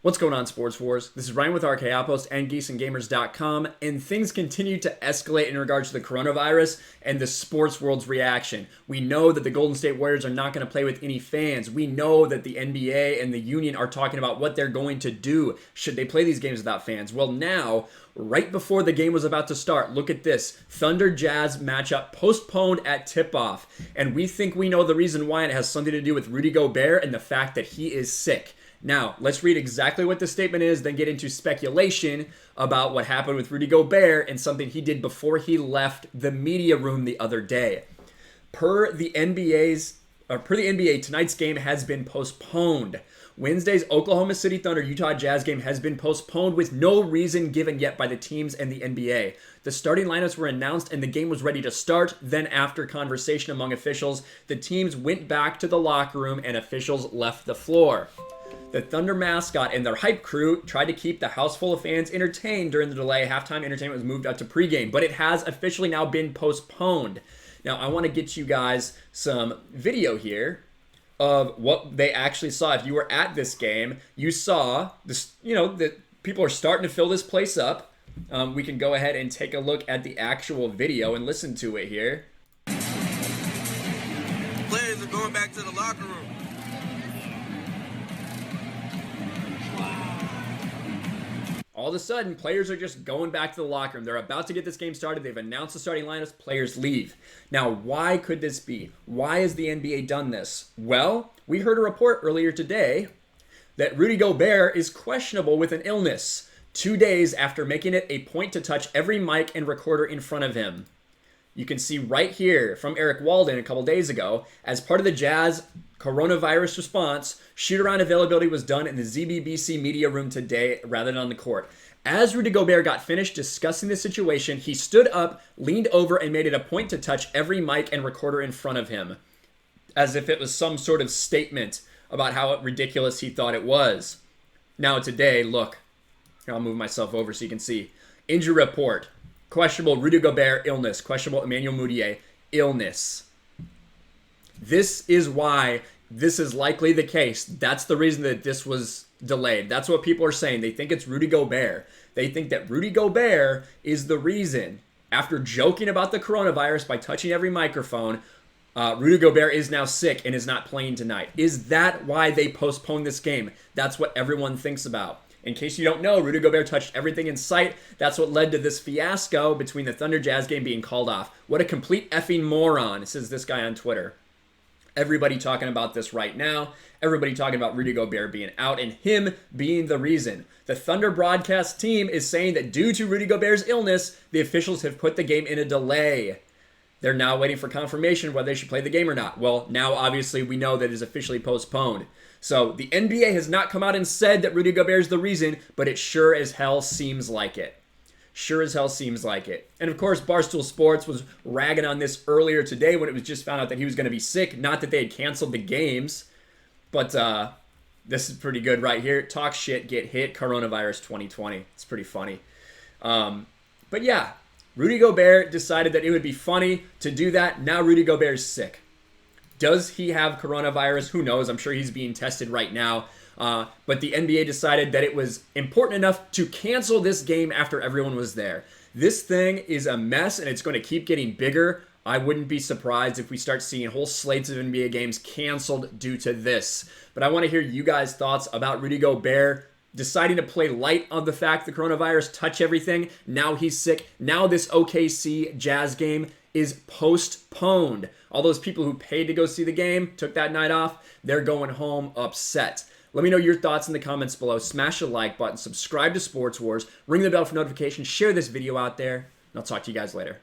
What's going on, Sports Wars? This is Ryan with RK Outpost and GeeksandGamers.com, and things continue to escalate in regards to the coronavirus and the sports world's reaction. We know that the Golden State Warriors are not going to play with any fans. We know that the NBA and the Union are talking about what they're going to do should they play these games without fans. Well, now, right before the game was about to start, look at this. Thunder Jazz matchup postponed at tip-off, and we think we know the reason why, and it has something to do with Rudy Gobert and the fact that he is sick. Now, let's read exactly what the statement is, then get into speculation about what happened with Rudy Gobert and something he did before he left the media room the other day. Per the NBA, tonight's game has been postponed. Wednesday's Oklahoma City Thunder Utah Jazz game has been postponed with no reason given yet by the teams and the NBA. The starting lineups were announced and the game was ready to start. Then, after conversation among officials, the teams went back to the locker room and officials left the floor. The Thunder mascot and their hype crew tried to keep the house full of fans entertained during the delay. Halftime entertainment was moved up to pregame, but it has officially now been postponed. Now, I want to get you guys some video here of what they actually saw. If you were at this game, you saw this, that people are starting to fill this place up. We can go ahead and take a look at the actual video and listen to it here. Players are going back to the locker room. All of a sudden, players are just going back to the locker room. They're about to get this game started. They've announced the starting lineups. Players leave. Now, why could this be? Why has the NBA done this? Well, we heard a report earlier today that Rudy Gobert is questionable with an illness 2 days after making it a point to touch every mic and recorder in front of him. You can see right here from Eric Walden a couple days ago, as part of the Jazz coronavirus response, shoot-around availability was done in the ZBBC media room today rather than on the court. As Rudy Gobert got finished discussing the situation, he stood up, leaned over, and made it a point to touch every mic and recorder in front of him, as if it was some sort of statement about how ridiculous he thought it was. Now today, look, here, I'll move myself over so you can see. Injury report. Questionable Rudy Gobert illness. Questionable Emmanuel Mudiay illness. This is why this is likely the case. That's the reason that this was delayed. That's what people are saying. They think it's Rudy Gobert. They think that Rudy Gobert is the reason. After joking about the coronavirus by touching every microphone, Rudy Gobert is now sick and is not playing tonight. Is that why they postponed this game? That's what everyone thinks about. In case you don't know, Rudy Gobert touched everything in sight. That's what led to this fiasco between the Thunder Jazz game being called off. What a complete effing moron, says this guy on Twitter. Everybody talking about this right now. Everybody talking about Rudy Gobert being out and him being the reason. The Thunder broadcast team is saying that due to Rudy Gobert's illness, the officials have put the game in a delay. They're now waiting for confirmation whether they should play the game or not. Well, now obviously we know that it is officially postponed. So the NBA has not come out and said that Rudy Gobert is the reason, but it sure as hell seems like it. Sure as hell seems like it. And of course, Barstool Sports was ragging on this earlier today when it was just found out that he was going to be sick. Not that they had canceled the games, but this is pretty good right here. Talk shit, get hit, coronavirus 2020. It's pretty funny. But yeah, Rudy Gobert decided that it would be funny to do that. Now Rudy Gobert is sick. Does he have coronavirus? Who knows? I'm sure he's being tested right now. But the NBA decided that it was important enough to cancel this game after everyone was there. This thing is a mess, and it's going to keep getting bigger. I wouldn't be surprised if we start seeing whole slates of NBA games canceled due to this. But I want to hear you guys' thoughts about Rudy Gobert deciding to play light on the fact the coronavirus touch everything. Now he's sick. Now this OKC Jazz game is postponed. All those people who paid to go see the game, took that night off, they're going home upset. Let me know your thoughts in the comments below. Smash the like button, subscribe to Sports Wars, ring the bell for notifications, share this video out there, and I'll talk to you guys later.